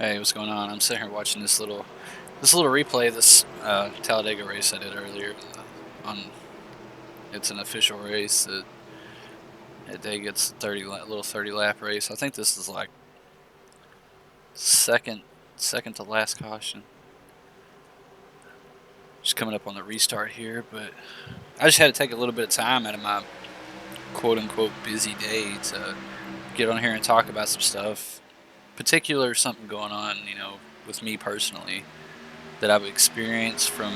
Hey, what's going on? I'm sitting here watching this little replay of this Talladega race I did earlier. On It's an official race that they gets 30 lap race. I think this is like second second to last caution. Just coming up on the restart here, but I just had to take a little bit of time out of my quote unquote busy day to get on here and talk about some stuff, particular something going on, with me personally that I've experienced from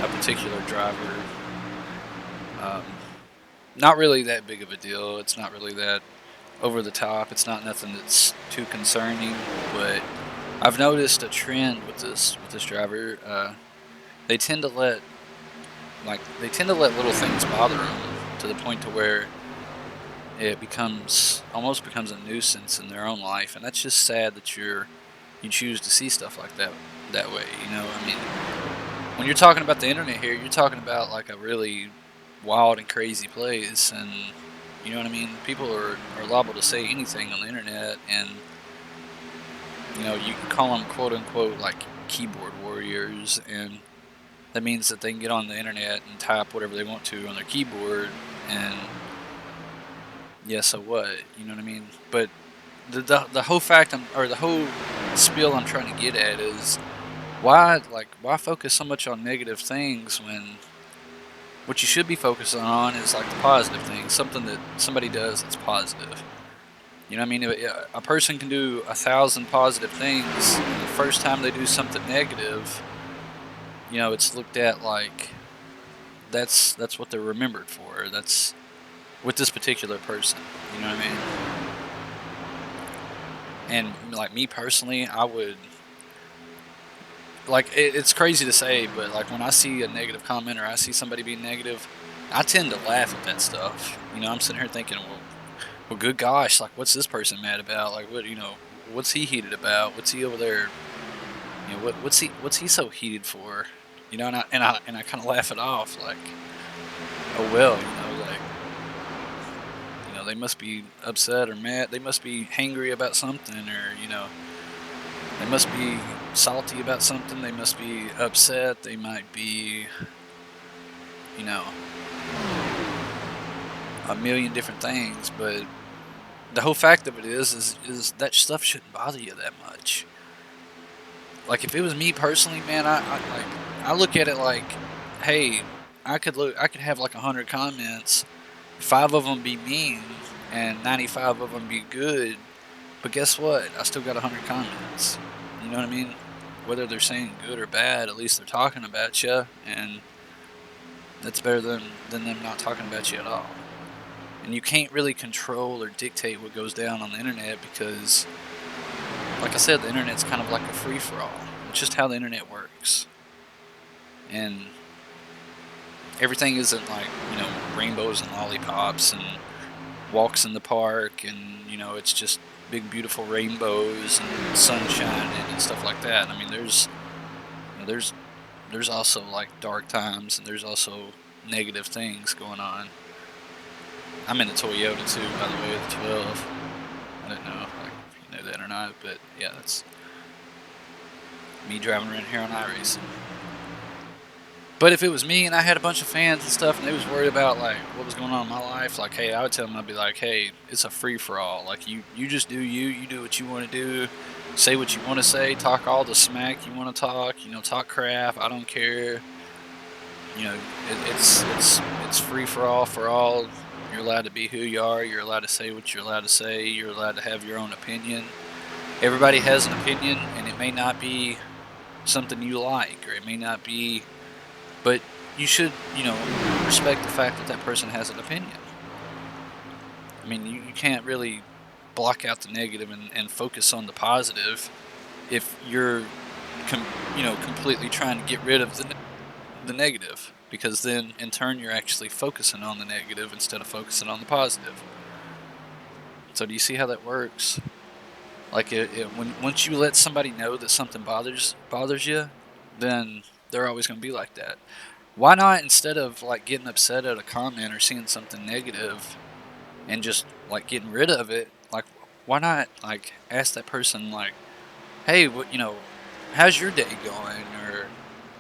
a particular driver. Um, Not really that big of a deal. It's not really that over the top. It's not nothing that's too concerning. But I've noticed a trend with this driver. They tend to let little things bother them to the point to where it almost becomes a nuisance in their own life, and that's just sad that you choose to see stuff like that way. I mean, when you're talking about the internet here, you're talking about like a really wild and crazy place, and you know what I mean. People are liable to say anything on the internet, and you can call them quote unquote like keyboard warriors, and that means that they can get on the internet and type whatever they want to on their keyboard, and yeah, so what? You know what I mean? But the whole or the whole spiel I'm trying to get at is why focus so much on negative things when what you should be focusing on is like the positive things, something that somebody does that's positive. You know what I mean? A person can do 1,000 positive things, and the first time they do something negative, it's looked at like that's what they're remembered for. That's with this particular person. You know what I mean? And like me personally, I would like it's crazy to say, but like when I see a negative comment or I see somebody being negative, I tend to laugh at that stuff. I'm sitting here thinking, well, good gosh, like what's this person mad about? Like what's he heated about? What's he over there? What's he so heated for? And I kind of laugh it off, like, oh well, like they must be upset or mad. They must be hangry about something, or they must be salty about something. They must be upset. They might be, you know, a million different things. But the whole fact of it is that stuff shouldn't bother you that much. Like if it was me personally, man, I look at it like, hey, I could have like 100 comments, 5 of them be mean, and 95 of them be good. But guess what? I still got 100 comments. You know what I mean? Whether they're saying good or bad, at least they're talking about you, and that's better than them not talking about you at all. And you can't really control or dictate what goes down on the internet because, like I said, the internet's kind of like a free for all. It's just how the internet works, and everything isn't like rainbows and lollipops and walks in the park, and it's just big beautiful rainbows and sunshine and stuff like that. I mean, there's also like dark times, and there's also negative things going on. I'm in the Toyota too, by the way, the 12. I didn't know like if you know that or not, but yeah, that's me driving around here on iRacing. But if it was me and I had a bunch of fans and stuff, and they was worried about like what was going on in my life, like, hey, I would tell them, I'd be like, hey, it's a free for all. Like you just do you do what you want to do, say what you want to say, talk all the smack you want to talk, talk crap. I don't care. It's free for all for all. You're allowed to be who you are. You're allowed to say what you're allowed to say. You're allowed to have your own opinion. Everybody has an opinion, and it may not be something you like, or it may not be, but you should, respect the fact that that person has an opinion. I mean, you can't really block out the negative and focus on the positive if you're, completely trying to get rid of the negative, because then in turn you're actually focusing on the negative instead of focusing on the positive. So do you see how that works? Like when once you let somebody know that something bothers you, then they're always going to be like that. Why not, instead of like getting upset at a comment or seeing something negative and just like getting rid of it, like why not like ask that person like, hey, how's your day going? Or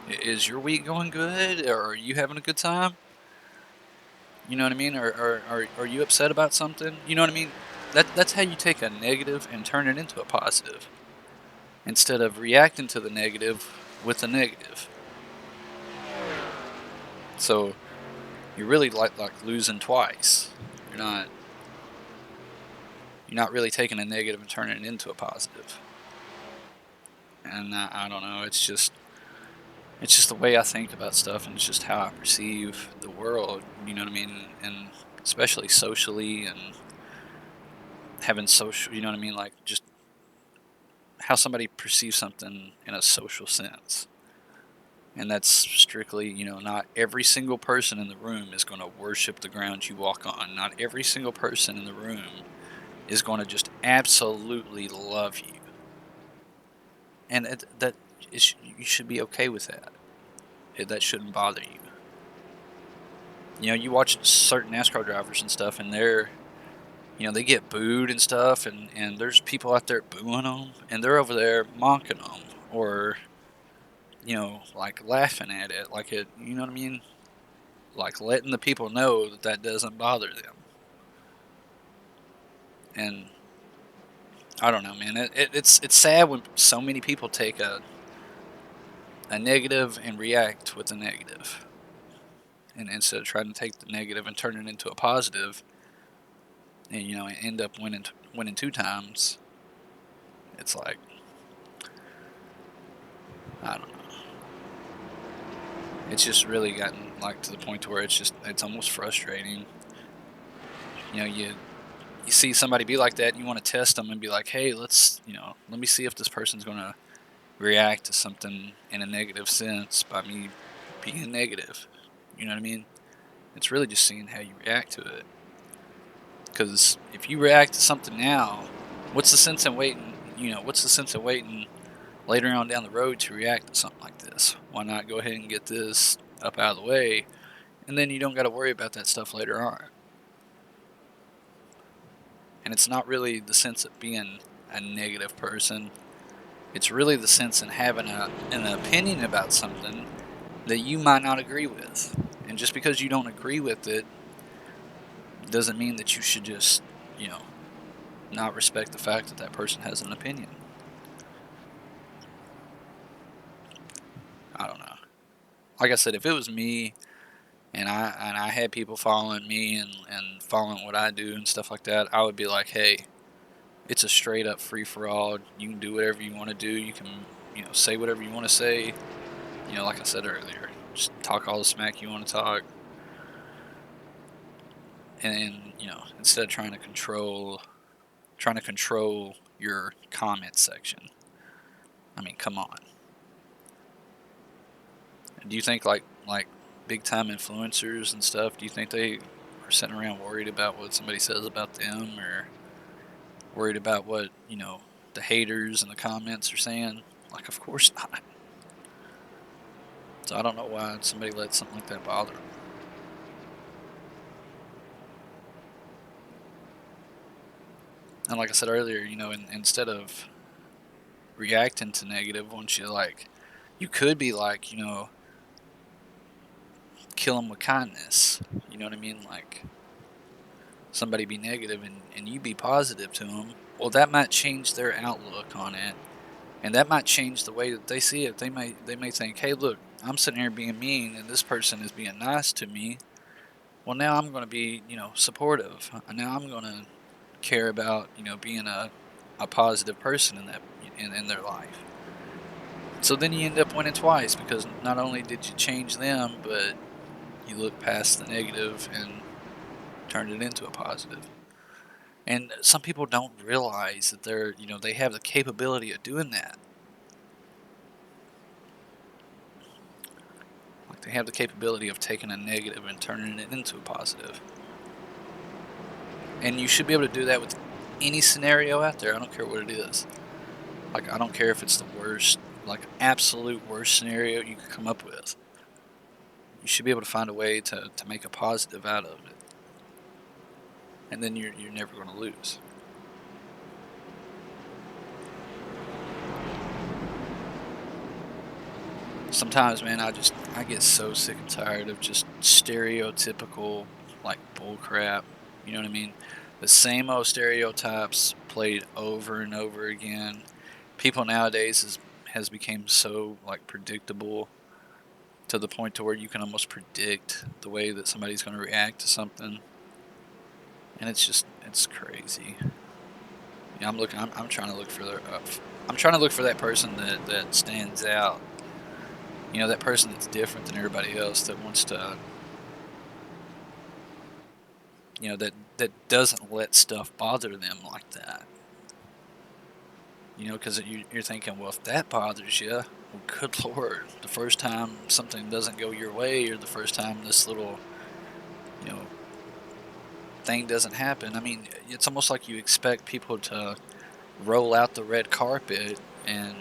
is your week going good? Or are you having a good time? You know what I mean? Or are you upset about something? You know what I mean? That's how you take a negative and turn it into a positive, instead of reacting to the negative with a negative. So you're really like losing twice. You're not you're not really taking a negative and turning it into a positive. And I don't know. It's just the way I think about stuff, and it's just how I perceive the world. You know what I mean? And especially socially, and having social. You know what I mean? Like just how somebody perceives something in a social sense. And that's strictly, not every single person in the room is going to worship the ground you walk on. Not every single person in the room is going to just absolutely love you. And you should be okay with that. That shouldn't bother you. You watch certain NASCAR drivers and stuff, and they get booed and stuff, and there's people out there booing them, and they're over there mocking them, or, like laughing at it, like it, you know what I mean? Like letting the people know that doesn't bother them. And I don't know, man. It's sad when so many people take a negative and react with a negative, and instead of trying to take the negative and turn it into a positive, and end up winning two times. It's like, I don't know. It's just really gotten like to the point to where it's almost frustrating. You see somebody be like that, and you want to test them and be like, hey, let me see if this person's gonna react to something in a negative sense by me being negative. You know what I mean? It's really just seeing how you react to it. Because if you react to something now, what's the sense in waiting? What's the sense of waiting later on down the road to react to something like this? Why not go ahead and get this up out of the way, and then you don't got to worry about that stuff later on. And it's not really the sense of being a negative person. It's really the sense in having an opinion about something that you might not agree with. And just because you don't agree with it doesn't mean that you should just, not respect the fact that that person has an opinion. I don't know. Like I said, if it was me and I had people following me and following what I do and stuff like that, I would be like, hey, it's a straight up free for all. You can do whatever you want to do. You can, say whatever you want to say. Like I said earlier, just talk all the smack you want to talk. And instead of trying to control your comment section. I mean, come on. Do you think like big time influencers and stuff? Do you think they are sitting around worried about what somebody says about them, or worried about what the haters in the comments are saying? Like, of course not. So I don't know why somebody let something like that bother them. And like I said earlier, instead of reacting to negative, once you could be like, kill them with kindness. You know what I mean? Like somebody be negative and you be positive to them. Well, that might change their outlook on it, and that might change the way that they see it. They may think, hey, look, I'm sitting here being mean, and this person is being nice to me. Well, now I'm going to be, supportive. Now I'm going to care about, being a positive person in their life. So then you end up winning twice, because not only did you change them, but you look past the negative and turned it into a positive. And some people don't realize that they have the capability of doing that. Like they have the capability of taking a negative and turning it into a positive. And you should be able to do that with any scenario out there. I don't care what it is. Like, I don't care if it's the worst, like absolute worst scenario you could come up with. You should be able to find a way to make a positive out of it. And then you're never going to lose. sometimes, man, I get so sick and tired of just stereotypical like bull crap. You know what I mean? The same old stereotypes played over and over again. People nowadays has become so like predictable to the point to where you can almost predict the way that somebody's going to react to something, and it's crazy. You know, I'm trying to look for I'm trying to look for that person that stands out. You know, that person that's different than everybody else, that wants to, you know, that doesn't let stuff bother them like that. You know, because you're thinking, well, if that bothers you, well, good lord, the first time something doesn't go your way, or the first time this little, you know, thing doesn't happen. I mean, it's almost like you expect people to roll out the red carpet and,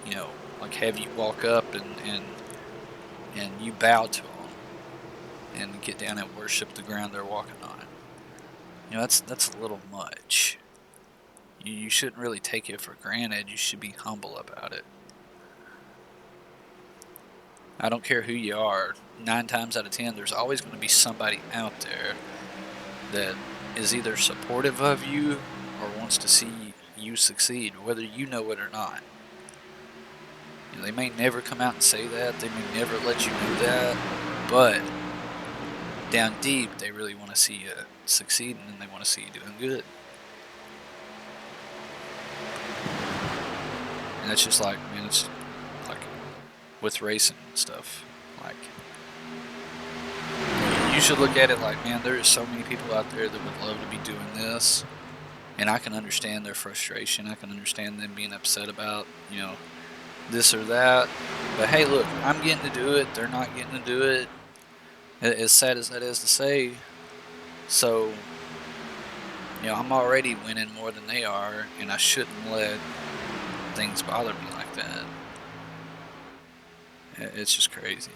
you know, like have you walk up and you bow to them and get down and worship the ground they're walking on. You know, that's a little much. You shouldn't really take it for granted. You should be humble about it. I don't care who you are. 9 times out of 10, there's always going to be somebody out there that is either supportive of you or wants to see you succeed, whether you know it or not. You know, they may never come out and say that. They may never let you know that. But down deep, they really want to see you succeeding, and they want to see you doing good. And that's just like, man, it's like with racing and stuff. Like, you should look at it like, man, there are so many people out there that would love to be doing this, and I can understand their frustration. I can understand them being upset about, you know, this or that. But hey, look, I'm getting to do it. They're not getting to do it. As sad as that is to say. So, you know, I'm already winning more than they are, and I shouldn't let things bother me like that. It's just crazy.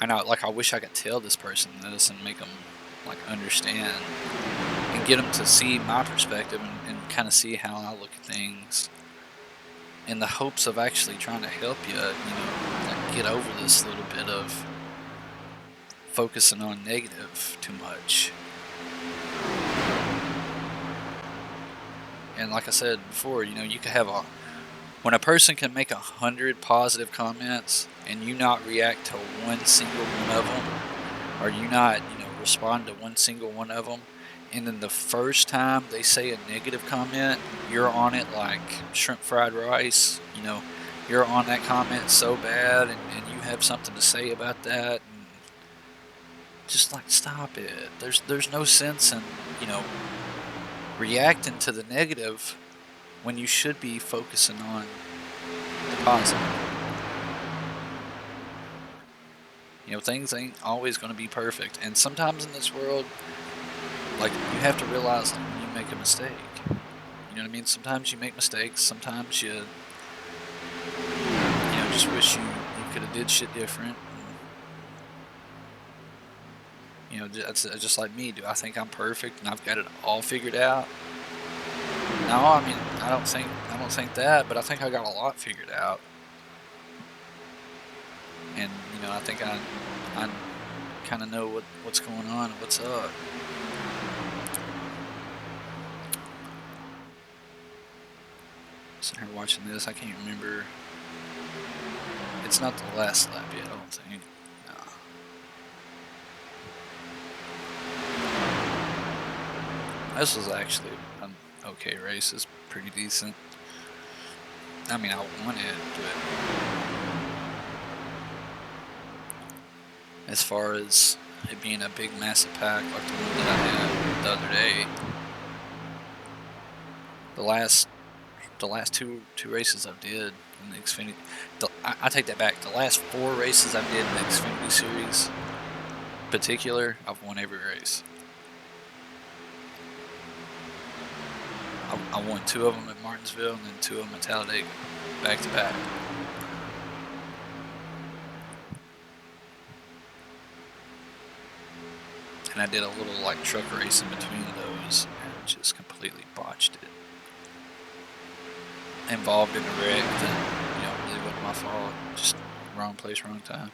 I know, like, I wish I could tell this person this and make them, like, understand and get them to see my perspective and kind of see how I look at things in the hopes of actually trying to help you, you know, like, get over this little bit of focusing on negative too much. And like I said before, you know, you could have when a person can make 100 positive comments and you not react to one single one of them, or you not, you know, respond to one single one of them, and then the first time they say a negative comment, you're on it like shrimp fried rice. You know, you're on that comment so bad, and you have something to say about that. And just like, stop it. There's no sense in, you know, reacting to the negative when you should be focusing on the positive. You know, things ain't always going to be perfect, and sometimes in this world, like, you have to realize, like, when you make a mistake. You know what I mean? Sometimes you make mistakes. Sometimes you know, just wish you could have did shit different. You know, that's just like me. Do I think I'm perfect and I've got it all figured out? No, I mean, I don't think that, but I think I got a lot figured out. And, you know, I think I kind of know what's going on and what's up. Sitting here watching this, I can't remember. It's not the last lap yet, I don't think. No. This was actually an okay race. It's pretty decent. I mean, I won it, but as far as it being a big, massive pack like the one that I had the other day, the last two races I did in the Xfinity, I take that back. The last 4 races I did in the Xfinity Series, in particular, I've won every race. I won 2 of them at Martinsville and then 2 of them at Talladega, back to back. And I did a little like truck race in between those and just completely botched it. involved in a wreck that really wasn't my fault. Just wrong place, wrong time.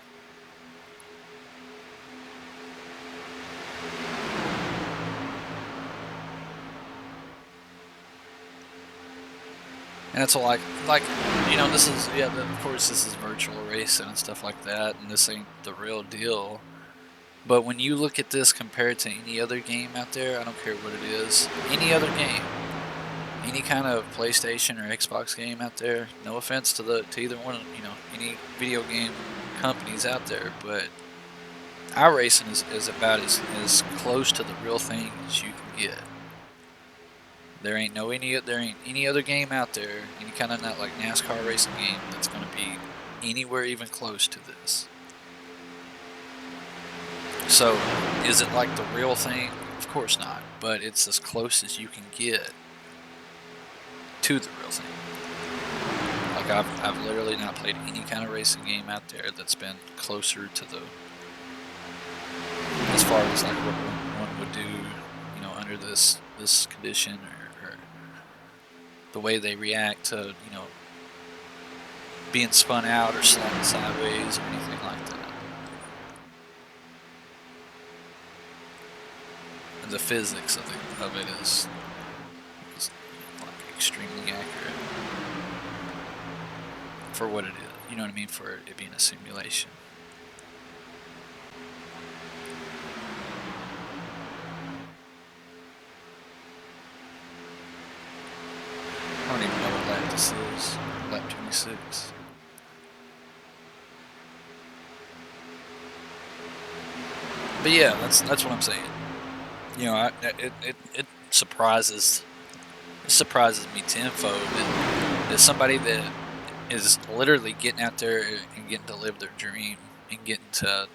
And it's like this is of course this is virtual racing and stuff like that, and this ain't the real deal. But when you look at this compared to any other game out there, I don't care what it is, any other game, any kind of PlayStation or Xbox game out there. No offense to either one, any video game companies out there, but iRacing is about as close to the real thing as you can get. There ain't any other game out there, any kind of not like NASCAR racing game that's going to be anywhere even close to this. So, is it like the real thing? Of course not, but it's as close as you can get to the real thing. Like I've literally not played any kind of racing game out there that's been closer to as far as like what one would do, under this condition or the way they react to, being spun out or sliding sideways or anything like that. And the physics of it is like extremely accurate for what it is. You know what I mean? For it being a simulation. I don't even know what lap this is. Lap 26. But yeah, that's what I'm saying. It surprises me tenfold that somebody that is literally getting out there and getting to live their dream and getting to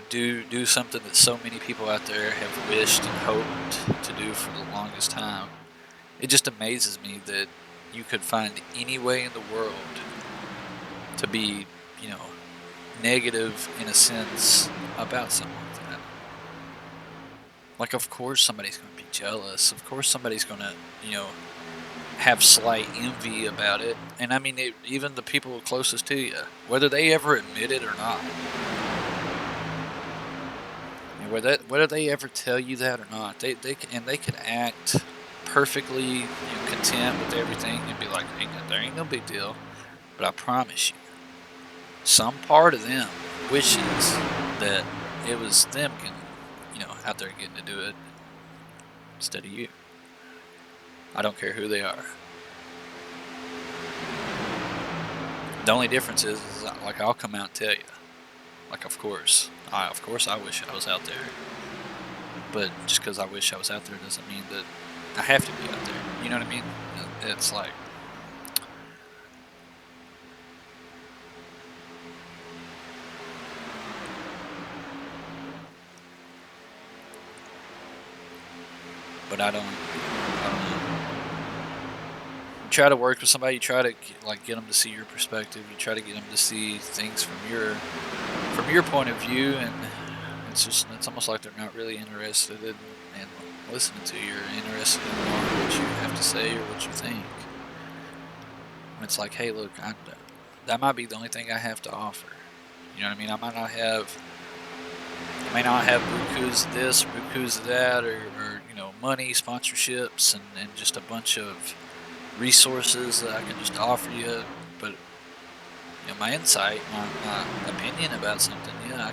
do something that so many people out there have wished and hoped to do for the longest time. It just amazes me that you could find any way in the world to be, negative in a sense about something like that. Like, of course somebody's going to be jealous. Of course somebody's going to, have slight envy about it. And I mean, even the people closest to you, whether they ever admit it or not. Whether they ever tell you that or not, they could act perfectly content with everything and be like, there ain't no big deal. But I promise you, some part of them wishes that it was them out there getting to do it instead of you. I don't care who they are. The only difference is like I'll come out and tell you. Like, of course I wish I was out there. But just because I wish I was out there doesn't mean that I have to be out there. You know what I mean? It's like, but I don't know. You try to work with somebody. You try to get them to see your perspective. You try to get them to see things from your point of view, and it's almost like they're not really interested in listening to you. Or interested in what you have to say or what you think. And it's like, hey, look, that might be the only thing I have to offer. You know what I mean? I may not have bukus of this, bukus of that, or money, sponsorships, and just a bunch of resources that I can just offer you. But my insight, my opinion about something, yeah,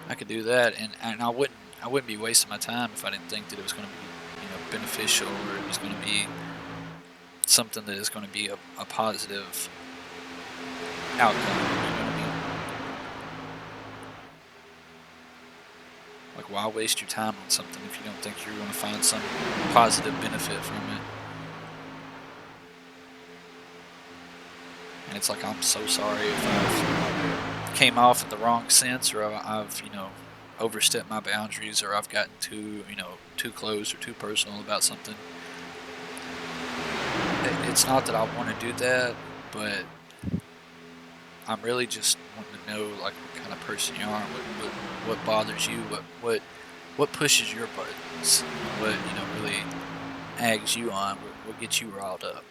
I could do that, and I wouldn't be wasting my time if I didn't think that it was going to be beneficial, or it was going to be something that is going to be a positive outcome. You know what I mean? Like, why waste your time on something if you don't think you're going to find some positive benefit from it? And it's like, I'm so sorry if I've came off in the wrong sense, or I've overstepped my boundaries, or I've gotten too close or too personal about something. It's not that I want to do that, but I'm really just wanting to know like what kind of person you are, what bothers you, what pushes your buttons, what really aggs you on, what gets you riled up.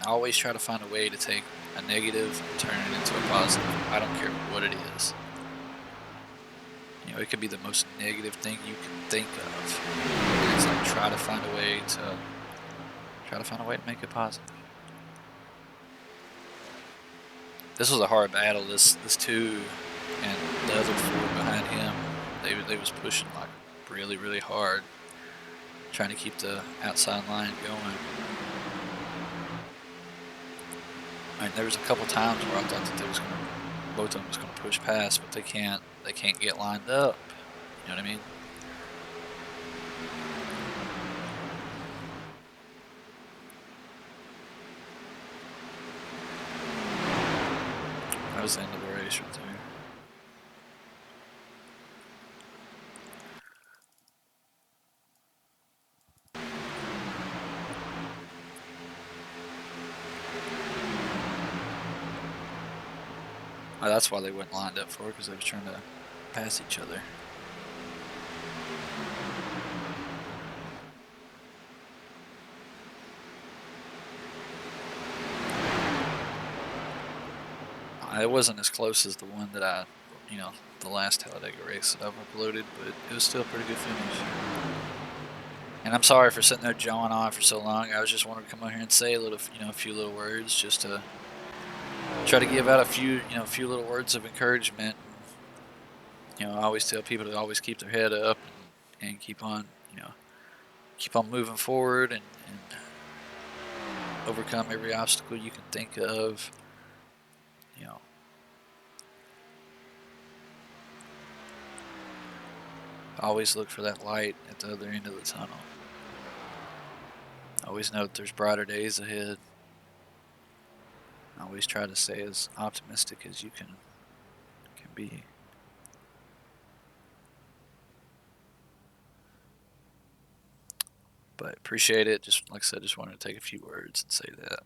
always try to find a way to take a negative and turn it into a positive. I don't care what it is. It could be the most negative thing you can think of. It's like try to find a way to make it positive. This was a hard battle. This 2 and the other 4 behind him, they was pushing like really, really hard, trying to keep the outside line going. And there was a couple times where I thought that both of them was gonna push past, but they can't get lined up. You know what I mean? That was the end of the race right there. Oh, that's why they went lined up for it, because they was trying to pass each other. It wasn't as close as the one that the last Talladega race that I've uploaded, but it was still a pretty good finish. And I'm sorry for sitting there jawing on for so long. I was just wanting to come out here and say a few little words, just to try to give out a few little words of encouragement. I always tell people to always keep their head up and keep on moving forward and overcome every obstacle you can think of. Always look for that light at the other end of the tunnel. Always know that there's brighter days ahead. Always try to stay as optimistic as you can be. But appreciate it. Just like I said, just wanted to take a few words and say that.